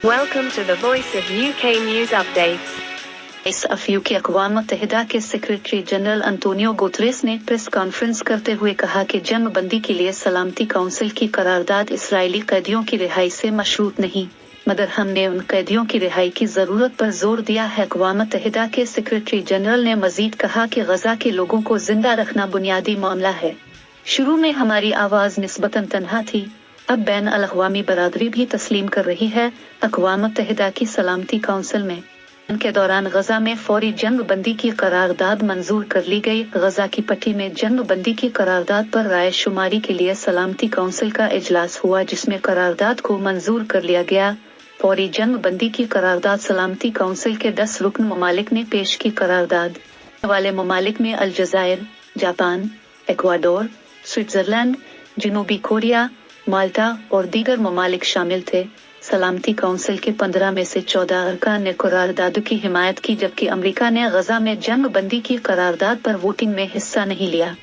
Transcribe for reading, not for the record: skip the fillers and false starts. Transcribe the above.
Welcome to the Voice of UK News Updates. इस अफयू के अक़वाम मुत्तहिदा के सेक्रेटरी जनरल अंतोनियो गुतरेस ने प्रेस कॉन्फ्रेंस करते हुए कहा कि जंग बंदी के लिए सलामती काउंसिल की करारदाद इसराइली कैदियों की रिहाई से मशरूत नहीं, मगर हमने उन कैदियों की रिहाई की ज़रूरत पर जोर दिया है। अक़वाम मुत्तहिदा के सेक्रेटरी जनरल ने मजीद कहा कि गजा के लोगों को जिंदा रखना बुनियादी मामला है। शुरू में हमारी आवाज़ निस्बतन तन्हा थी, अब बैन अल अक़वामी बरादरी भी तस्लीम कर रही है। अक़वाम मुत्तहिदा की सलामती काउंसिल में के दौरान गजा में फौरी जंग बंदी की करारदाद मंजूर कर ली गई। गजा की पट्टी में जंग बंदी की करारदाद पर राय शुमारी के लिए सलामती काउंसिल का इजलास हुआ, जिसमें करारदाद को मंजूर कर लिया गया। फौरी जंग बंदी की करारदाद सलामती काउंसिल के 10 रुकन ममालिक ने पेश की। करारदाद वाले ममालिक में अलजायर, जापान, इक्वाडोर, स्विट्जरलैंड, जनूबी कोरिया, माल्टा और दीगर ममालिक शामिल थे। सलामती काउंसिल के 15 में से 14 अरकान ने करारदाद की हिमायत की, जबकि अमेरिका ने गजा में जंग बंदी की करारदाद पर वोटिंग में हिस्सा नहीं लिया।